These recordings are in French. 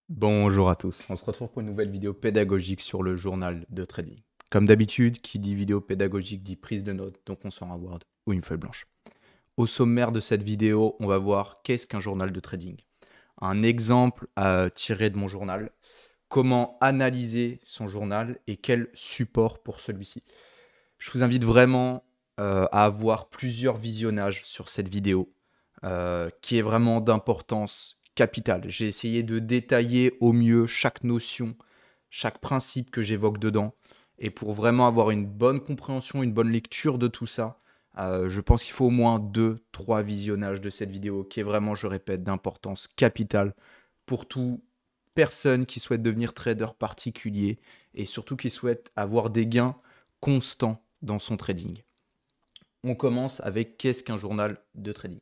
Bonjour à tous, on se retrouve pour une nouvelle vidéo pédagogique sur le journal de trading. Comme d'habitude, qui dit vidéo pédagogique dit prise de notes, donc on sort un Word ou une feuille blanche. Au sommaire de cette vidéo, on va voir qu'est-ce qu'un journal de trading. Un exemple à tirer de mon journal, comment analyser son journal et quel support pour celui-ci. Je vous invite vraiment à avoir plusieurs visionnages sur cette vidéo qui est vraiment d'importance capitale. J'ai essayé de détailler au mieux chaque notion, chaque principe que j'évoque dedans. Et pour vraiment avoir une bonne compréhension, une bonne lecture de tout ça, je pense qu'il faut au moins 2-3 visionnages de cette vidéo qui est vraiment, je répète, d'importance capitale pour toute personne qui souhaite devenir trader particulier et surtout qui souhaite avoir des gains constants dans son trading. On commence avec qu'est-ce qu'un journal de trading.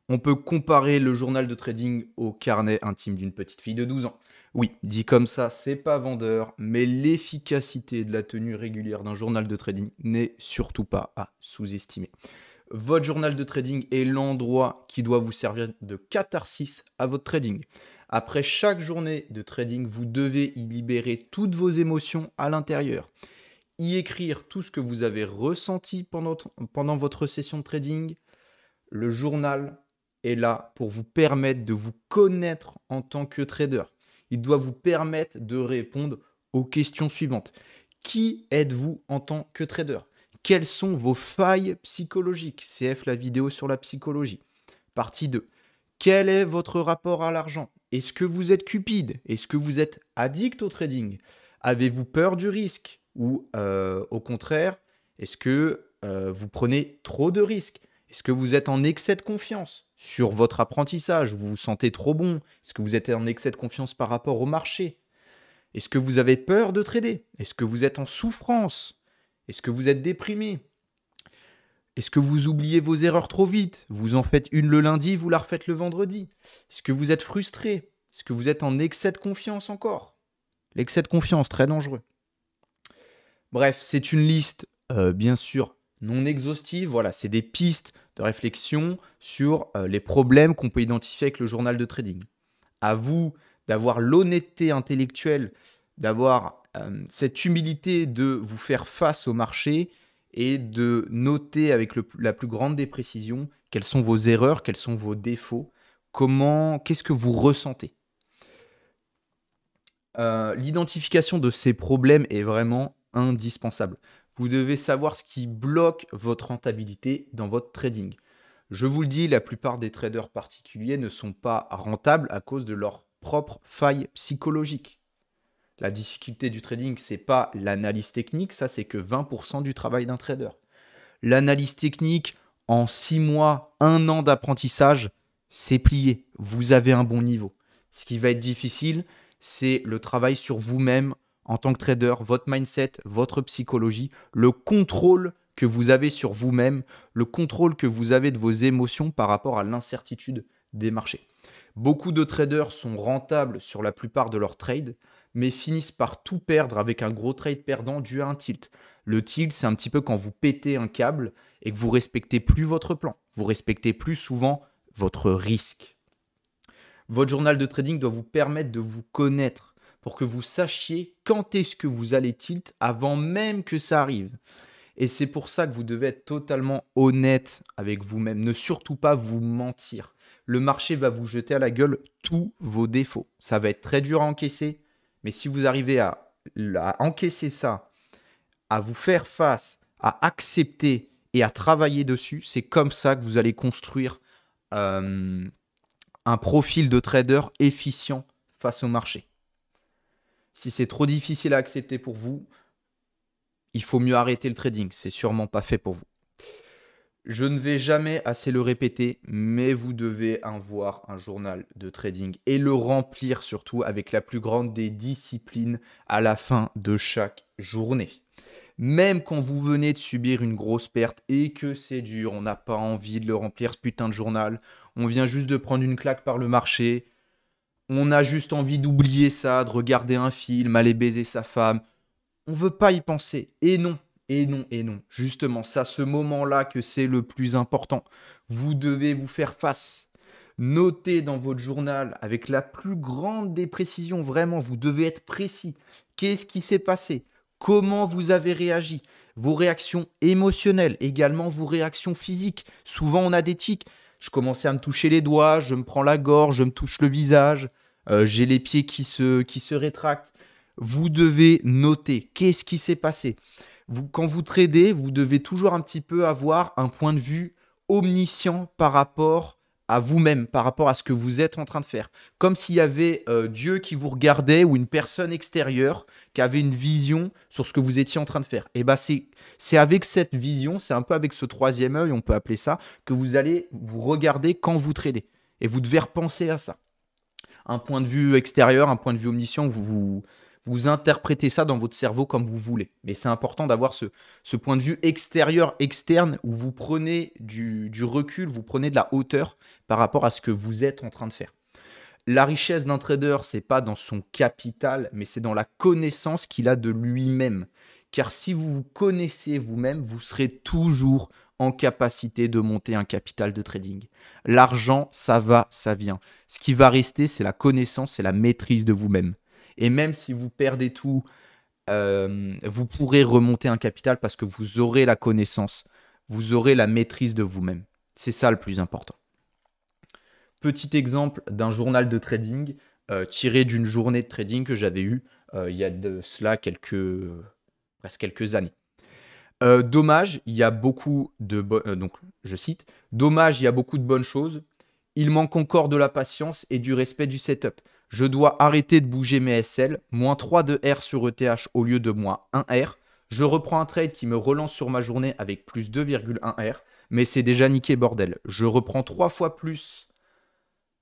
On peut comparer le journal de trading au carnet intime d'une petite fille de 12 ans. Oui, dit comme ça, c'est pas vendeur, mais l'efficacité de la tenue régulière d'un journal de trading n'est surtout pas à sous-estimer. Votre journal de trading est l'endroit qui doit vous servir de catharsis à votre trading. Après chaque journée de trading, vous devez y libérer toutes vos émotions à l'intérieur. Y écrire tout ce que vous avez ressenti pendant votre session de trading. Le journal est là pour vous permettre de vous connaître en tant que trader. Il doit vous permettre de répondre aux questions suivantes. Qui êtes-vous en tant que trader? Quelles sont vos failles psychologiques? CF la vidéo sur la psychologie. Partie 2. Quel est votre rapport à l'argent? Est-ce que vous êtes cupide? Est-ce que vous êtes addict au trading? Avez-vous peur du risque? Ou au contraire, est-ce que vous prenez trop de risques? Est-ce que vous êtes en excès de confiance sur votre apprentissage? Vous vous sentez trop bon? Est-ce que vous êtes en excès de confiance par rapport au marché? Est-ce que vous avez peur de trader? Est-ce que vous êtes en souffrance? Est-ce que vous êtes déprimé? Est-ce que vous oubliez vos erreurs trop vite? Vous en faites une le lundi, vous la refaites le vendredi. Est-ce que vous êtes frustré? Est-ce que vous êtes en excès de confiance encore? L'excès de confiance, très dangereux. Bref, c'est une liste, bien sûr, non exhaustive. Voilà, c'est des pistes de réflexion sur les problèmes qu'on peut identifier avec le journal de trading. À vous d'avoir l'honnêteté intellectuelle, d'avoir cette humilité de vous faire face au marché et de noter avec la plus grande des précisions quelles sont vos erreurs, quels sont vos défauts, qu'est-ce que vous ressentez. L'identification de ces problèmes est vraiment indispensable. Vous devez savoir ce qui bloque votre rentabilité dans votre trading. Je vous le dis, la plupart des traders particuliers ne sont pas rentables à cause de leurs propres failles psychologiques. La difficulté du trading, c'est pas l'analyse technique, ça c'est que 20% du travail d'un trader. L'analyse technique, en 6 mois, 1 an d'apprentissage, c'est plié. Vous avez un bon niveau. Ce qui va être difficile, c'est le travail sur vous-même en tant que trader, votre mindset, votre psychologie, le contrôle que vous avez sur vous-même, le contrôle que vous avez de vos émotions par rapport à l'incertitude des marchés. Beaucoup de traders sont rentables sur la plupart de leurs trades, mais finissent par tout perdre avec un gros trade perdant dû à un tilt. Le tilt, c'est un petit peu quand vous pétez un câble et que vous respectez plus votre plan. Vous respectez plus souvent votre risque. Votre journal de trading doit vous permettre de vous connaître pour que vous sachiez quand est-ce que vous allez tilt avant même que ça arrive. Et c'est pour ça que vous devez être totalement honnête avec vous-même. Ne surtout pas vous mentir. Le marché va vous jeter à la gueule tous vos défauts. Ça va être très dur à encaisser, mais si vous arrivez à encaisser ça, à vous faire face, à accepter et à travailler dessus, c'est comme ça que vous allez construire euh, un profil de trader efficient face au marché. Si c'est trop difficile à accepter pour vous, il faut mieux arrêter le trading. C'est sûrement pas fait pour vous. Je ne vais jamais assez le répéter, mais vous devez avoir un journal de trading et le remplir surtout avec la plus grande des disciplines à la fin de chaque journée. Même quand vous venez de subir une grosse perte et que c'est dur, on n'a pas envie de le remplir ce putain de journal, on vient juste de prendre une claque par le marché, on a juste envie d'oublier ça, de regarder un film, aller baiser sa femme, on veut pas y penser. Et non, et non, et non. Justement, c'est à ce moment-là que c'est le plus important. Vous devez vous faire face. Notez dans votre journal avec la plus grande des précisions, vraiment, vous devez être précis. Qu'est-ce qui s'est passé? Comment vous avez réagi? Vos réactions émotionnelles, également vos réactions physiques. Souvent, on a des tics. Je commençais à me toucher les doigts, je me prends la gorge, je me touche le visage, j'ai les pieds qui se rétractent. Vous devez noter qu'est-ce qui s'est passé. Quand vous tradez, vous devez toujours un petit peu avoir un point de vue omniscient par rapport à vous-même, par rapport à ce que vous êtes en train de faire. Comme s'il y avait Dieu qui vous regardait ou une personne extérieure qui avait une vision sur ce que vous étiez en train de faire. Et bien, c'est avec cette vision, c'est un peu avec ce troisième œil, on peut appeler ça, que vous allez vous regarder quand vous tradez. Et vous devez repenser à ça. Un point de vue extérieur, un point de vue omniscient, vous interprétez ça dans votre cerveau comme vous voulez. Mais c'est important d'avoir ce point de vue extérieur, externe, où vous prenez du recul, vous prenez de la hauteur par rapport à ce que vous êtes en train de faire. La richesse d'un trader, c'est pas dans son capital, mais c'est dans la connaissance qu'il a de lui-même. Car si vous vous connaissez vous-même, vous serez toujours en capacité de monter un capital de trading. L'argent, ça va, ça vient. Ce qui va rester, c'est la connaissance, c'est la maîtrise de vous-même. Et même si vous perdez tout, vous pourrez remonter un capital parce que vous aurez la connaissance, vous aurez la maîtrise de vous-même. C'est ça le plus important. Petit exemple d'un journal de trading tiré d'une journée de trading que j'avais eue il y a de cela presque quelques années. Dommage, il y a beaucoup de donc je cite, dommage, il y a beaucoup de bonnes choses. Il manque encore de la patience et du respect du setup. Je dois arrêter de bouger mes SL, moins 3 de R sur ETH au lieu de moins 1 R. Je reprends un trade qui me relance sur ma journée avec plus 2,1 R, mais c'est déjà niqué bordel. Je reprends 3 fois plus.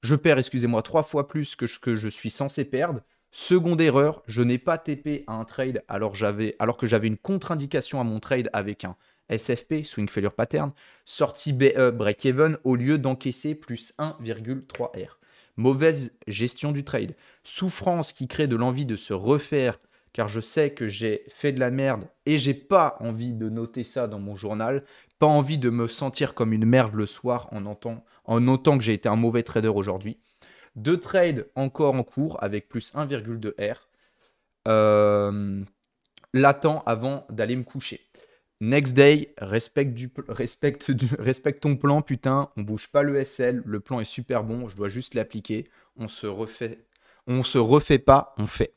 Je perds, excusez-moi, 3 fois plus que ce que je suis censé perdre. Seconde erreur, je n'ai pas TP à un trade alors que j'avais une contre-indication à mon trade avec un SFP, Swing Failure Pattern, sortie BE break-even au lieu d'encaisser plus 1,3 R. Mauvaise gestion du trade. Souffrance qui crée de l'envie de se refaire car je sais que j'ai fait de la merde et j'ai pas envie de noter ça dans mon journal, pas envie de me sentir comme une merde le soir en notant que j'ai été un mauvais trader aujourd'hui. 2 trades encore en cours avec plus 1,2 R. L'attends avant d'aller me coucher. Next day, respecte ton plan, putain. On bouge pas le SL. Le plan est super bon. Je dois juste l'appliquer. On se refait pas, on fait.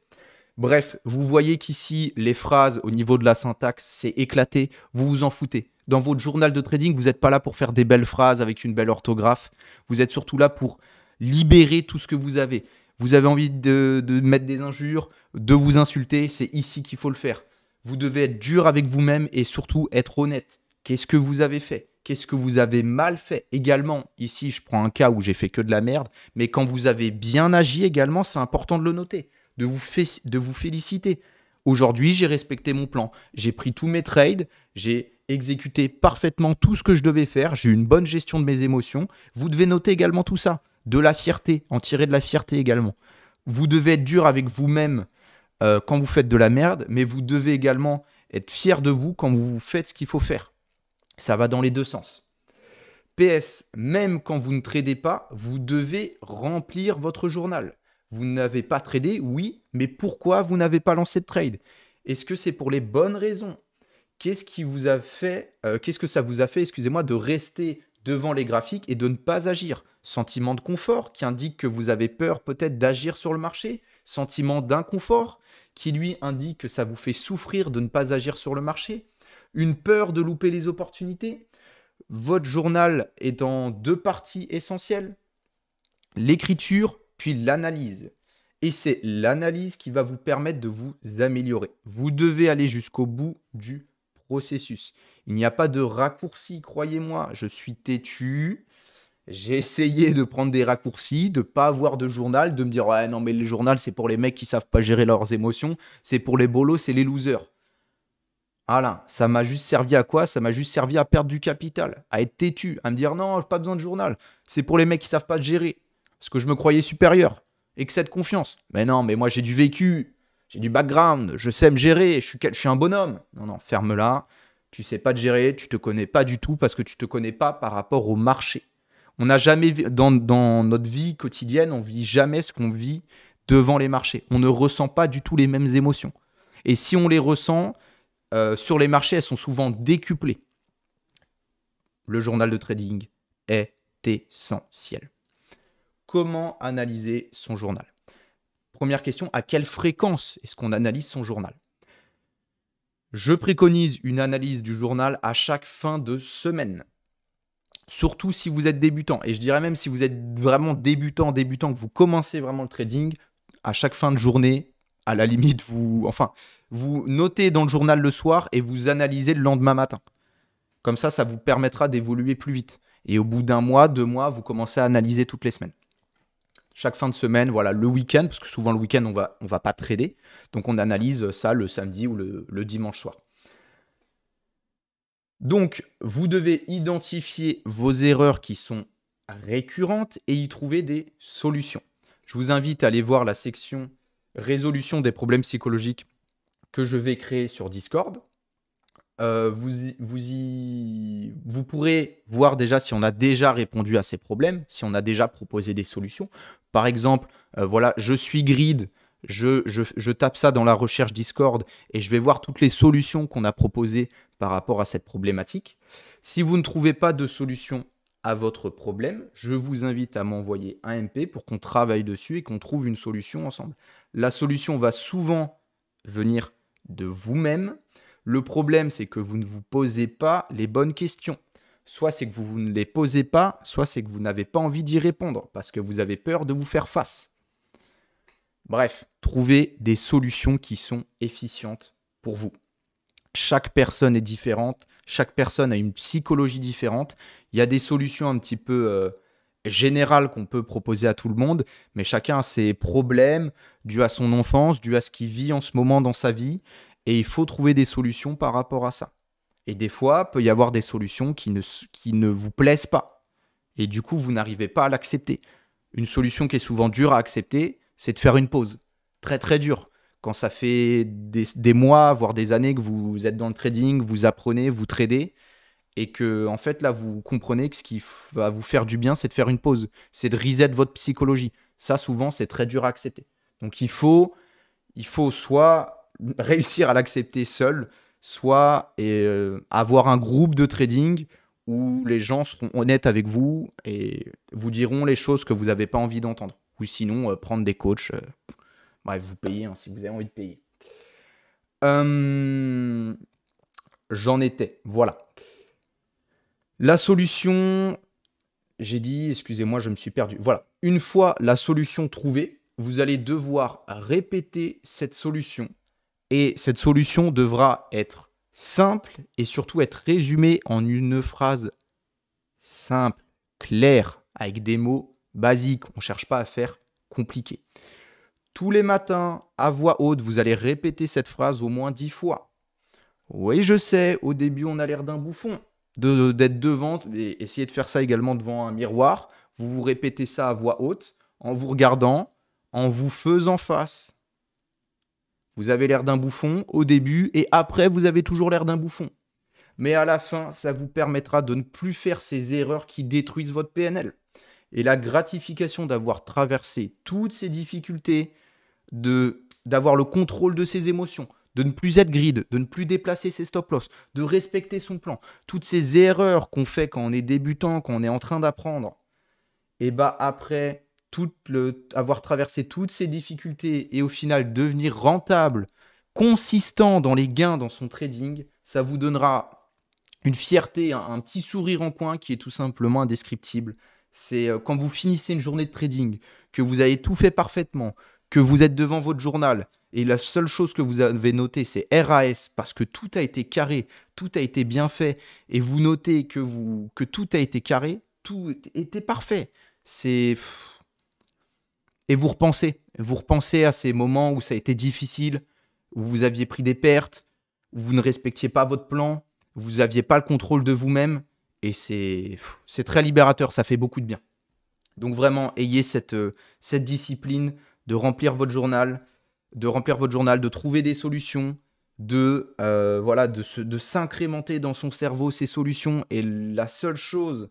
Bref, vous voyez qu'ici, les phrases au niveau de la syntaxe, c'est éclaté. Vous vous en foutez. Dans votre journal de trading, vous n'êtes pas là pour faire des belles phrases avec une belle orthographe. Vous êtes surtout là pour libérer tout ce que vous avez. Vous avez envie de mettre des injures, de vous insulter. C'est ici qu'il faut le faire. Vous devez être dur avec vous-même et surtout être honnête. Qu'est-ce que vous avez fait? Qu'est-ce que vous avez mal fait? Également, ici, je prends un cas où j'ai fait que de la merde, mais quand vous avez bien agi également, c'est important de le noter, de vous féliciter. Aujourd'hui, j'ai respecté mon plan. J'ai pris tous mes trades, j'ai exécuté parfaitement tout ce que je devais faire, j'ai eu une bonne gestion de mes émotions. Vous devez noter également tout ça. De la fierté, en tirer de la fierté également. Vous devez être dur avec vous-même quand vous faites de la merde, mais vous devez également être fier de vous quand vous faites ce qu'il faut faire. Ça va dans les deux sens. PS, même quand vous ne tradez pas, vous devez remplir votre journal. Vous n'avez pas tradé, oui, mais pourquoi vous n'avez pas lancé de trade? Est-ce que c'est pour les bonnes raisons? Qu'est-ce que ça vous a fait, excusez-moi, de rester devant les graphiques et de ne pas agir? Sentiment de confort qui indique que vous avez peur peut-être d'agir sur le marché? Sentiment d'inconfort qui lui indique que ça vous fait souffrir de ne pas agir sur le marché? Une peur de louper les opportunités? Votre journal est en 2 parties essentielles, l'écriture puis l'analyse. Et c'est l'analyse qui va vous permettre de vous améliorer. Vous devez aller jusqu'au bout du processus. Il n'y a pas de raccourci, croyez-moi. Je suis têtu. J'ai essayé de prendre des raccourcis, de ne pas avoir de journal, de me dire « Ouais, non, mais le journal, c'est pour les mecs qui ne savent pas gérer leurs émotions. C'est pour les bolos, c'est les losers. » Voilà, ça m'a juste servi à quoi? Ça m'a juste servi à perdre du capital, à être têtu, à me dire « Non, pas besoin de journal. C'est pour les mecs qui ne savent pas gérer. » Parce que je me croyais supérieur. Excès de confiance. Mais non, mais moi, j'ai du vécu. J'ai du background. Je sais me gérer. Je suis un bonhomme. Non, non, ferme-la. Tu sais pas te gérer. Tu te connais pas du tout parce que tu te connais pas par rapport au marché. On n'a jamais, dans notre vie quotidienne, on vit jamais ce qu'on vit devant les marchés. On ne ressent pas du tout les mêmes émotions. Et si on les ressent, sur les marchés, elles sont souvent décuplées. Le journal de trading est essentiel. Comment analyser son journal? Première question, à quelle fréquence est-ce qu'on analyse son journal? Je préconise une analyse du journal à chaque fin de semaine. Surtout si vous êtes débutant. Et je dirais même si vous êtes vraiment débutant, que vous commencez vraiment le trading, à chaque fin de journée, à la limite, vous notez dans le journal le soir et vous analysez le lendemain matin. Comme ça vous permettra d'évoluer plus vite. Et au bout d'un mois, 2 mois, vous commencez à analyser toutes les semaines. Chaque fin de semaine, voilà, le week-end, parce que souvent le week-end, on va pas trader. Donc on analyse ça le samedi ou le dimanche soir. Donc, vous devez identifier vos erreurs qui sont récurrentes et y trouver des solutions. Je vous invite à aller voir la section résolution des problèmes psychologiques que je vais créer sur Discord. Vous pourrez voir déjà si on a déjà répondu à ces problèmes, si on a déjà proposé des solutions. Par exemple, voilà, je suis grid, je tape ça dans la recherche Discord et je vais voir toutes les solutions qu'on a proposées par rapport à cette problématique. Si vous ne trouvez pas de solution à votre problème, je vous invite à m'envoyer un MP pour qu'on travaille dessus et qu'on trouve une solution ensemble. La solution va souvent venir de vous-même. Le problème, c'est que vous ne vous posez pas les bonnes questions. Soit c'est que vous ne les posez pas, soit c'est que vous n'avez pas envie d'y répondre parce que vous avez peur de vous faire face. Bref, trouvez des solutions qui sont efficientes pour vous. Chaque personne est différente, chaque personne a une psychologie différente. Il y a des solutions un petit peu générales qu'on peut proposer à tout le monde, mais chacun a ses problèmes dus à son enfance, dus à ce qu'il vit en ce moment dans sa vie. Et il faut trouver des solutions par rapport à ça. Et des fois, il peut y avoir des solutions qui ne vous plaisent pas. Et du coup, vous n'arrivez pas à l'accepter. Une solution qui est souvent dure à accepter, c'est de faire une pause. Très, très dur. Quand ça fait des mois, voire des années que vous êtes dans le trading, vous apprenez, vous tradez, et que, en fait, là, vous comprenez que ce qui va vous faire du bien, c'est de faire une pause. C'est de reset votre psychologie. Ça, souvent, c'est très dur à accepter. Donc, il faut soit réussir à l'accepter seul, soit avoir un groupe de trading où les gens seront honnêtes avec vous et vous diront les choses que vous n'avez pas envie d'entendre. Ou sinon, prendre des coachs. Bref, vous payez si vous avez envie de payer. J'en étais. Voilà. La solution, j'ai dit, excusez-moi, je me suis perdu. Voilà. Une fois la solution trouvée, vous allez devoir répéter cette solution. Et cette solution devra être simple et surtout être résumée en une phrase simple, claire, avec des mots basiques. On ne cherche pas à faire compliqué. Tous les matins, à voix haute, vous allez répéter cette phrase au moins 10 fois. Oui, je sais, au début, on a l'air d'un bouffon d'être devant, et essayez de faire ça également devant un miroir. Vous répétez ça à voix haute, en vous regardant, en vous faisant face. Vous avez l'air d'un bouffon au début et après, vous avez toujours l'air d'un bouffon. Mais à la fin, ça vous permettra de ne plus faire ces erreurs qui détruisent votre PNL. Et la gratification d'avoir traversé toutes ces difficultés, d'avoir le contrôle de ses émotions, de ne plus être grid, de ne plus déplacer ses stop-loss, de respecter son plan, toutes ces erreurs qu'on fait quand on est débutant, quand on est en train d'apprendre, et bah après avoir traversé toutes ces difficultés et au final devenir rentable, consistant dans les gains dans son trading, ça vous donnera une fierté, un petit sourire en coin qui est tout simplement indescriptible. C'est quand vous finissez une journée de trading, que vous avez tout fait parfaitement, que vous êtes devant votre journal et la seule chose que vous avez notée, c'est RAS parce que tout a été carré, tout a été bien fait et vous notez que tout a été carré, tout était parfait. Et vous repensez à ces moments où ça a été difficile, où vous aviez pris des pertes, où vous ne respectiez pas votre plan, où vous n'aviez pas le contrôle de vous-même. Et c'est très libérateur, ça fait beaucoup de bien. Donc vraiment, ayez cette discipline de remplir votre journal, de trouver des solutions, de s'incrémenter dans son cerveau ces solutions. Et la seule chose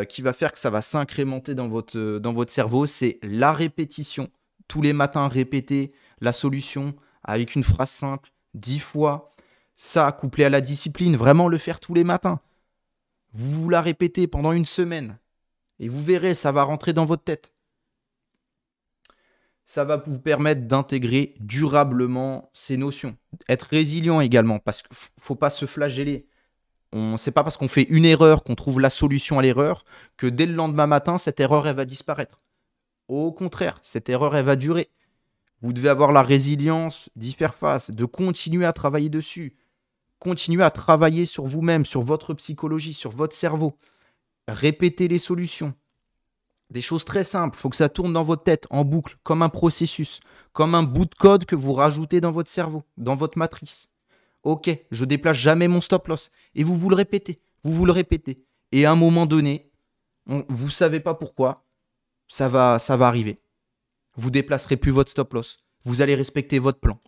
qui va faire que ça va s'incrémenter dans votre cerveau, c'est la répétition. Tous les matins, répéter la solution avec une phrase simple, 10 fois. Ça, couplé à la discipline, vraiment le faire tous les matins. Vous la répétez pendant une semaine et vous verrez, ça va rentrer dans votre tête. Ça va vous permettre d'intégrer durablement ces notions. Être résilient également, parce qu'il ne faut pas se flageller. C'est pas parce qu'on fait une erreur qu'on trouve la solution à l'erreur que dès le lendemain matin, cette erreur, elle va disparaître. Au contraire, cette erreur, elle va durer. Vous devez avoir la résilience d'y faire face, de continuer à travailler dessus. Continuez à travailler sur vous-même, sur votre psychologie, sur votre cerveau. Répétez les solutions. Des choses très simples, il faut que ça tourne dans votre tête en boucle, comme un processus, comme un bout de code que vous rajoutez dans votre cerveau, dans votre matrice. Ok, je déplace jamais mon stop loss. Et vous le répétez, vous le répétez. Et à un moment donné, vous ne savez pas pourquoi, ça va arriver. Vous ne déplacerez plus votre stop loss. Vous allez respecter votre plan.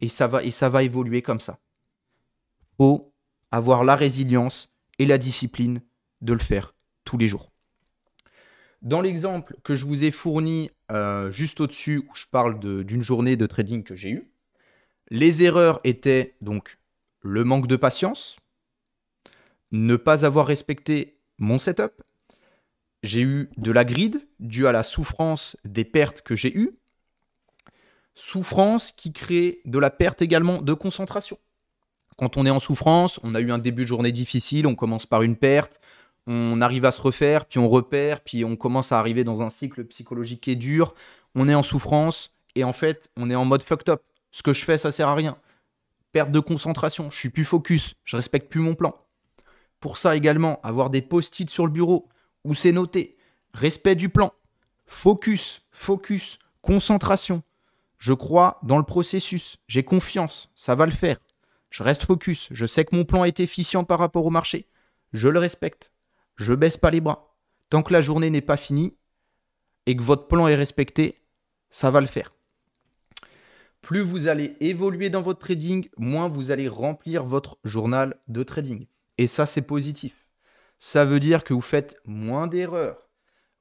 Et ça va évoluer comme ça. Il faut avoir la résilience et la discipline de le faire tous les jours. Dans l'exemple que je vous ai fourni juste au-dessus, où je parle d'une journée de trading que j'ai eue, les erreurs étaient donc le manque de patience, ne pas avoir respecté mon setup, j'ai eu de la greed due à la souffrance des pertes que j'ai eues, souffrance qui crée de la perte également de concentration. Quand on est en souffrance, on a eu un début de journée difficile, on commence par une perte, on arrive à se refaire, puis on repère, puis on commence à arriver dans un cycle psychologique qui est dur, on est en souffrance, et en fait, on est en mode fucked up. Ce que je fais, ça sert à rien. Perte de concentration, je suis plus focus, je respecte plus mon plan. Pour ça également, avoir des post-it sur le bureau où c'est noté, respect du plan, focus, concentration. Je crois dans le processus, j'ai confiance, ça va le faire. Je reste focus, je sais que mon plan est efficient par rapport au marché. Je le respecte, je baisse pas les bras. Tant que la journée n'est pas finie et que votre plan est respecté, ça va le faire. Plus vous allez évoluer dans votre trading, moins vous allez remplir votre journal de trading. Et ça, c'est positif. Ça veut dire que vous faites moins d'erreurs.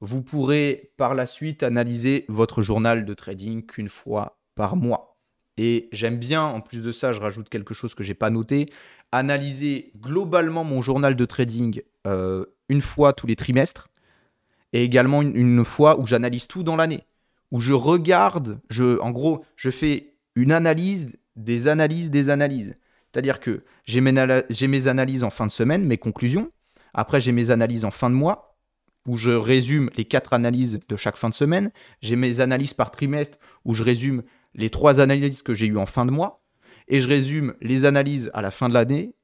Vous pourrez par la suite analyser votre journal de trading qu'une fois par mois. Et j'aime bien, en plus de ça, je rajoute quelque chose que je n'ai pas noté, analyser globalement mon journal de trading une fois tous les trimestres et également une fois où j'analyse tout dans l'année, où je regarde, en gros, je fais une analyse des analyses des analyses. C'est-à-dire que j'ai mes analyses en fin de semaine, mes conclusions. Après, j'ai mes analyses en fin de mois, où je résume les 4 analyses de chaque fin de semaine. J'ai mes analyses par trimestre, où je résume les 3 analyses que j'ai eues en fin de mois. Et je résume les analyses à la fin de l'année,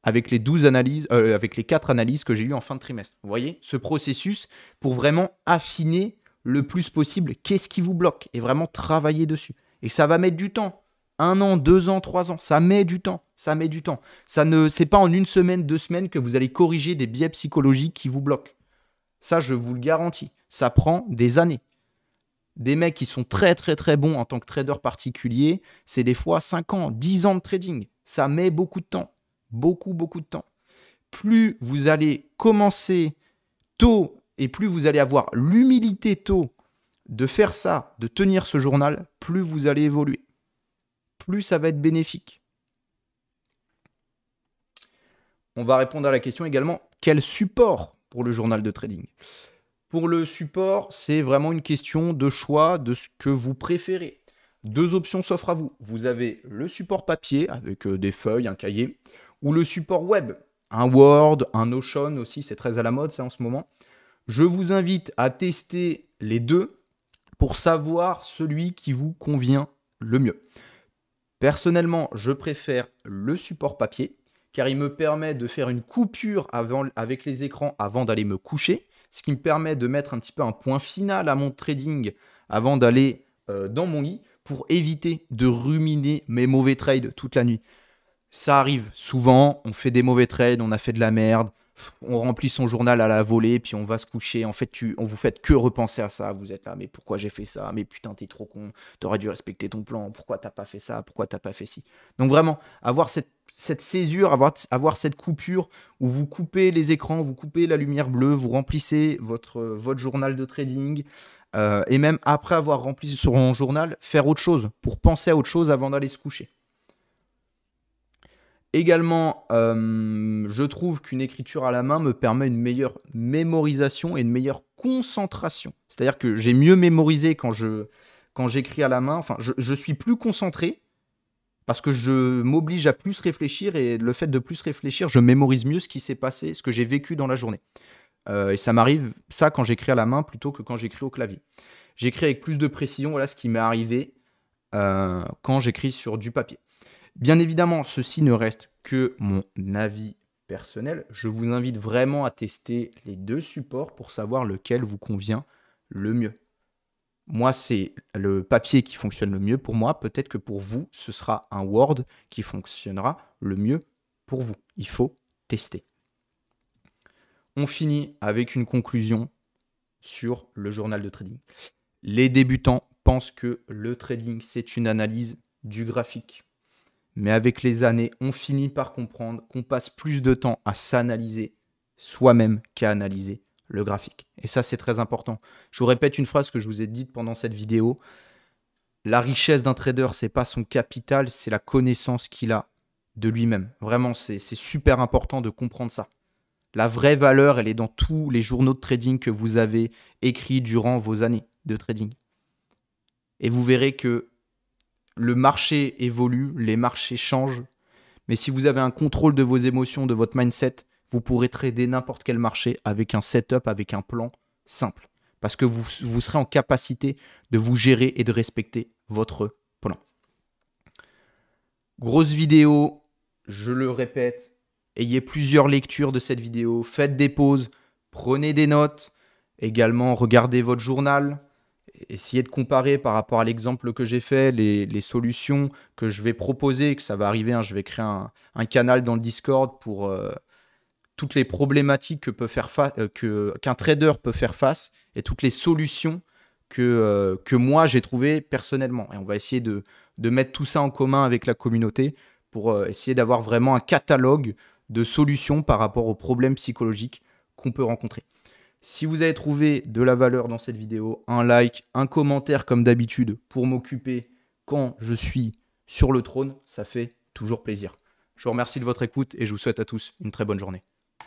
avec les 4 analyses que j'ai eues en fin de trimestre. Vous voyez, ce processus pour vraiment affiner le plus possible qu'est-ce qui vous bloque et vraiment travailler dessus. Et ça va mettre du temps. 1 an, 2 ans, 3 ans, ça met du temps. C'est pas en 1 semaine, 2 semaines que vous allez corriger des biais psychologiques qui vous bloquent. Ça, je vous le garantis. Ça prend des années. Des mecs qui sont très bons en tant que traders particuliers, c'est des fois 5 ans, 10 ans de trading. Ça met beaucoup de temps. Beaucoup de temps. Plus vous allez commencer tôt et plus vous allez avoir l'humilité tôt de faire ça, de tenir ce journal, plus vous allez évoluer. Plus ça va être bénéfique. On va répondre à la question également, quel support pour le journal de trading? Pour le support, c'est vraiment une question de choix de ce que vous préférez. 2 options s'offrent à vous. Vous avez le support papier avec des feuilles, un cahier, ou le support web, un Word, un Notion aussi, c'est très à la mode ça en ce moment. Je vous invite à tester les 2 pour savoir celui qui vous convient le mieux. Personnellement, je préfère le support papier car il me permet de faire une coupure avec les écrans avant d'aller me coucher, ce qui me permet de mettre un petit peu un point final à mon trading avant d'aller dans mon lit pour éviter de ruminer mes mauvais trades toute la nuit. Ça arrive souvent, on fait des mauvais trades, on a fait de la merde, on remplit son journal à la volée, puis on va se coucher. En fait, on vous fait que repenser à ça. Vous êtes là, mais pourquoi j'ai fait ça? Mais putain, t'es trop con. T'aurais dû respecter ton plan. Pourquoi t'as pas fait ça? Pourquoi t'as pas fait ci? Donc vraiment, avoir cette cette césure, avoir cette coupure où vous coupez les écrans, vous coupez la lumière bleue, vous remplissez votre journal de trading. Et même après avoir rempli son journal, faire autre chose pour penser à autre chose avant d'aller se coucher. Également, je trouve qu'une écriture à la main me permet une meilleure mémorisation et une meilleure concentration. C'est-à-dire que j'ai mieux mémorisé quand j'écris à la main. Enfin, je suis plus concentré parce que je m'oblige à plus réfléchir et le fait de plus réfléchir, je mémorise mieux ce qui s'est passé, ce que j'ai vécu dans la journée. Et ça m'arrive ça quand j'écris à la main plutôt que quand j'écris au clavier. J'écris avec plus de précision, voilà ce qui m'est arrivé quand j'écris sur du papier. Bien évidemment, ceci ne reste que mon avis personnel. Je vous invite vraiment à tester les deux supports pour savoir lequel vous convient le mieux. Moi, c'est le papier qui fonctionne le mieux pour moi. Peut-être que pour vous, ce sera un Word qui fonctionnera le mieux pour vous. Il faut tester. On finit avec une conclusion sur le journal de trading. Les débutants pensent que le trading, c'est une analyse du graphique. Mais avec les années, on finit par comprendre qu'on passe plus de temps à s'analyser soi-même qu'à analyser le graphique. Et ça, c'est très important. Je vous répète une phrase que je vous ai dite pendant cette vidéo. La richesse d'un trader, ce n'est pas son capital, c'est la connaissance qu'il a de lui-même. Vraiment, c'est super important de comprendre ça. La vraie valeur, elle est dans tous les journaux de trading que vous avez écrits durant vos années de trading. Et vous verrez que le marché évolue, les marchés changent. Mais si vous avez un contrôle de vos émotions, de votre mindset, vous pourrez trader n'importe quel marché avec un setup, avec un plan simple. Parce que vous serez en capacité de vous gérer et de respecter votre plan. Grosse vidéo, je le répète. Ayez plusieurs lectures de cette vidéo, faites des pauses, prenez des notes, également regardez votre journal, essayez de comparer par rapport à l'exemple que j'ai fait, les solutions que je vais proposer, que ça va arriver, hein, je vais créer un canal dans le Discord pour toutes les problématiques qu'un trader peut faire face et toutes les solutions que moi j'ai trouvées personnellement. Et on va essayer de mettre tout ça en commun avec la communauté pour essayer d'avoir vraiment un catalogue de solutions par rapport aux problèmes psychologiques qu'on peut rencontrer. Si vous avez trouvé de la valeur dans cette vidéo, un like, un commentaire comme d'habitude pour m'occuper quand je suis sur le trône, ça fait toujours plaisir. Je vous remercie de votre écoute et je vous souhaite à tous une très bonne journée.